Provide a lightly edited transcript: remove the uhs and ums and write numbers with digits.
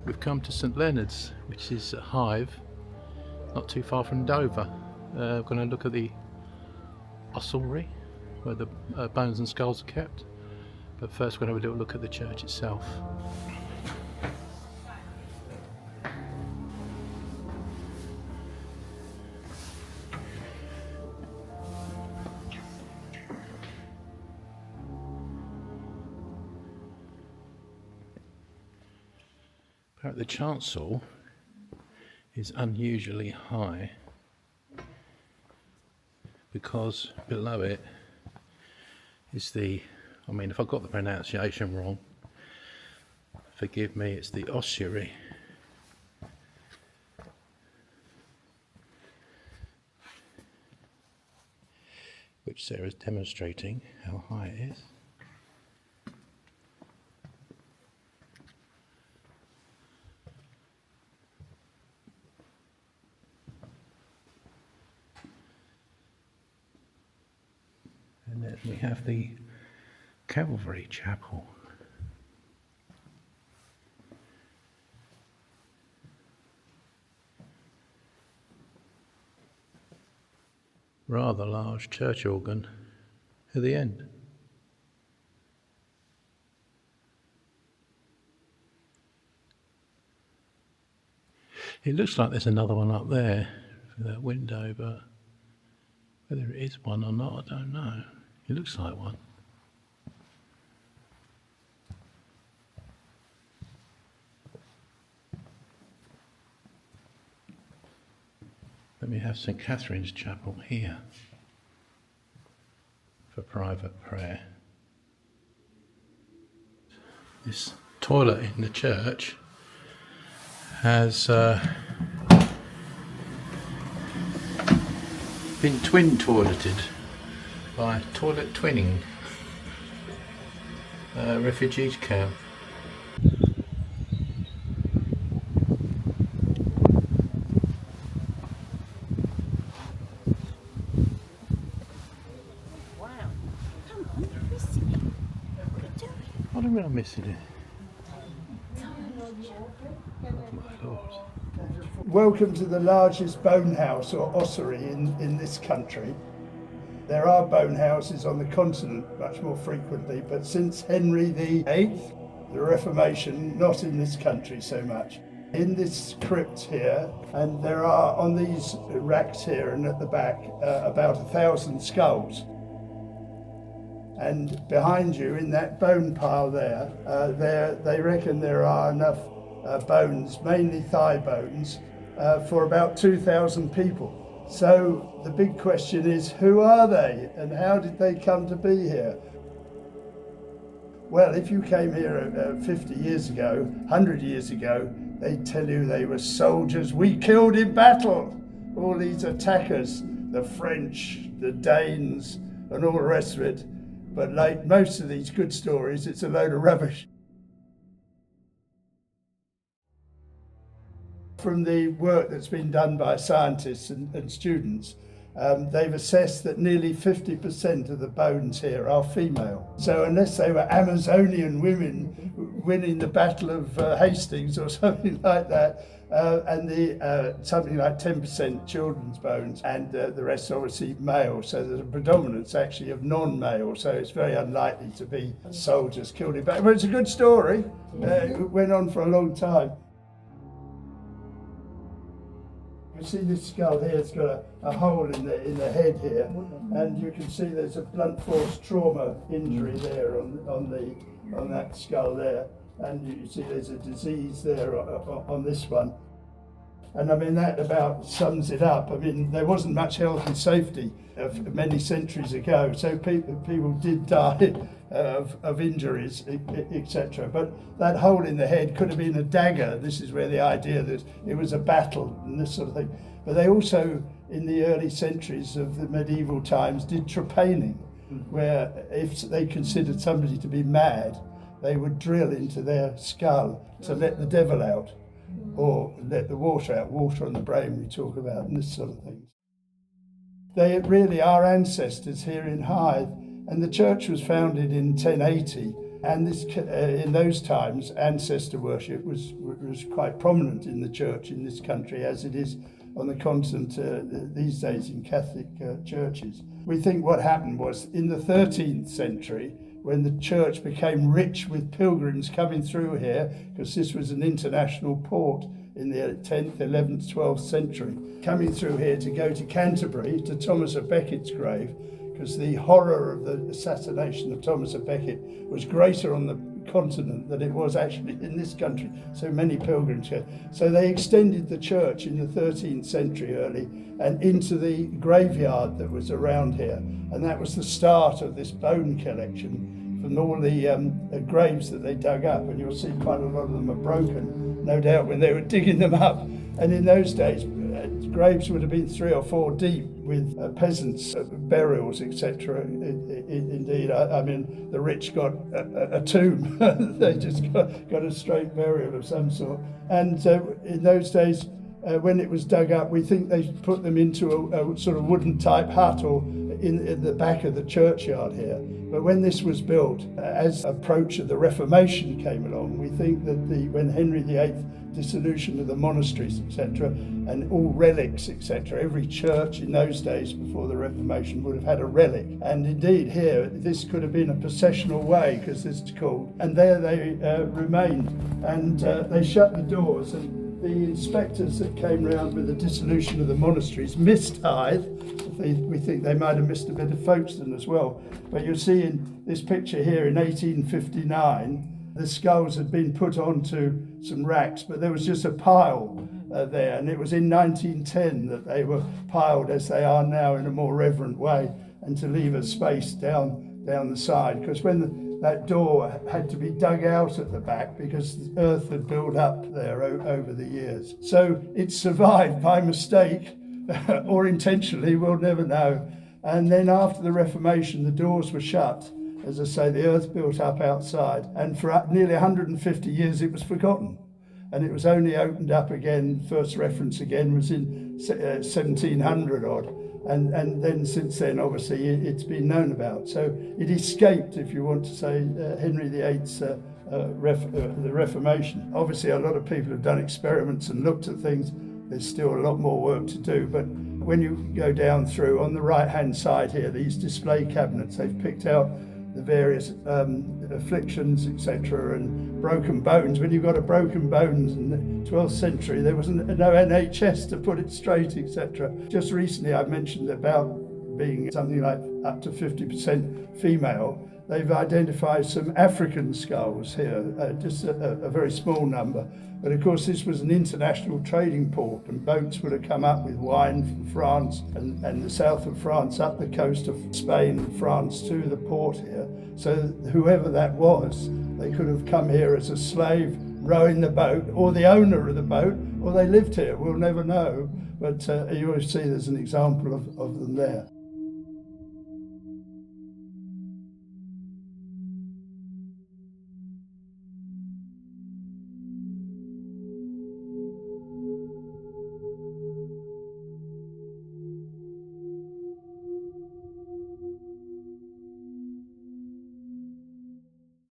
We've come to St Leonard's, which is at Hythe, not too far from Dover. We're going to look at the ossuary, where the bones and skulls are kept. But first we're going to have a little look at the church itself. The chancel is unusually high because below it is if I got the pronunciation wrong, forgive me, it's the ossuary. Which Sarah's demonstrating how high it is. And then we have the Calvary Chapel. Rather large church organ at the end. It looks like there's another one up there through that window, but whether it is one or not, I don't know. It looks like one. Then we have St Catherine's Chapel here for private prayer. This toilet in the church has been twin toileted by toilet twinning refugees camp. Wow. Come on, you're missing it. What are you doing? What do you mean I'm missing it? Oh my Lord. Welcome to the largest bone house or ossuary in this country. There are bone houses on the continent much more frequently, but since Henry VIII, the Reformation, not in this country so much. In this crypt here, and there are on these racks here and at the back about 1,000 skulls. And behind you in that bone pile there, they reckon there are enough bones, mainly thigh bones, for about 2,000 people. So the big question is, who are they and how did they come to be here? Well, if you came here 50 years ago, 100 years ago, they'd tell you they were soldiers we killed in battle. All these attackers, the French, the Danes, and all the rest of it. But like most of these good stories, it's a load of rubbish. From the work that's been done by scientists and students, they've assessed that nearly 50% of the bones here are female. So unless they were Amazonian women winning the Battle of Hastings or something like that, and something like 10% children's bones, and the rest obviously male. So there's a predominance actually of non-male, so it's very unlikely to be soldiers killed in battle. But it's a good story. It went on for a long time. You see this skull here, it's got a hole in the head here, and you can see there's a blunt force trauma injury there on that skull there, and you see there's a disease there on this one. And I mean, that about sums it up. I mean, there wasn't much health and safety many centuries ago, so people did die of injuries, etc. But that hole in the head could have been a dagger. This is where the idea that it was a battle and this sort of thing. But they also, in the early centuries of the medieval times, did trepanning, where if they considered somebody to be mad, they would drill into their skull to let the devil out, or let the water out, water on the brain we talk about, and this sort of thing. They really are ancestors here in Hythe, and the church was founded in 1080 And this, in those times, ancestor worship was quite prominent in the church in this country, as it is on the continent these days in Catholic churches. We think what happened was in the 13th century, when the church became rich with pilgrims coming through here, because this was an international port in the 10th, 11th, 12th century, coming through here to go to Canterbury, to Thomas of Becket's grave, because the horror of the assassination of Thomas of Becket was greater on the continent than it was actually in this country. So many pilgrims here. So they extended the church in the 13th century early and into the graveyard that was around here. And that was the start of this bone collection from all the graves that they dug up. And you'll see quite a lot of them are broken, no doubt, when they were digging them up. And in those days, graves would have been 3 or 4 deep with peasants' burials, etc. Indeed, I mean, the rich got a tomb. They just got a straight burial of some sort. And in those days, when it was dug up, we think they put them into a sort of wooden type hut or in the back of the churchyard here. But when this was built, as approach of the Reformation came along, we think that when Henry VIII dissolution of the monasteries, etc., and all relics, etc. Every church in those days before the Reformation would have had a relic. And indeed here, this could have been a processional way, because it's called. And there they remained. And they shut the doors, and the inspectors that came round with the dissolution of the monasteries missed Hythe. We think they might have missed a bit of Folkestone as well. But you'll see in this picture here in 1859, the skulls had been put onto some racks, but there was just a pile there, and it was in 1910 that they were piled as they are now in a more reverent way, and to leave a space down the side, because when that door had to be dug out at the back because the earth had built up there over the years. So it survived by mistake or intentionally, we'll never know. And then after the Reformation, the doors were shut. As I say, the earth built up outside, and for nearly 150 years it was forgotten. And it was only opened up again, first reference again was in 1700 odd. And then since then, obviously, it's been known about. So it escaped, if you want to say, Henry VIII's the Reformation. Obviously, a lot of people have done experiments and looked at things. There's still a lot more work to do. But when you go down through, on the right-hand side here, these display cabinets, they've picked out the various afflictions, etc., and broken bones. When you've got a broken bones in the 12th century, there was no NHS to put it straight, etc. Just recently I mentioned about being something like up to 50% female. They've identified some African skulls here, just a very small number. But of course this was an international trading port, and boats would have come up with wine from France and the south of France, up the coast of Spain and France to the port here. So whoever that was, they could have come here as a slave rowing the boat, or the owner of the boat, or they lived here, we'll never know. But you will see there's an example of them there.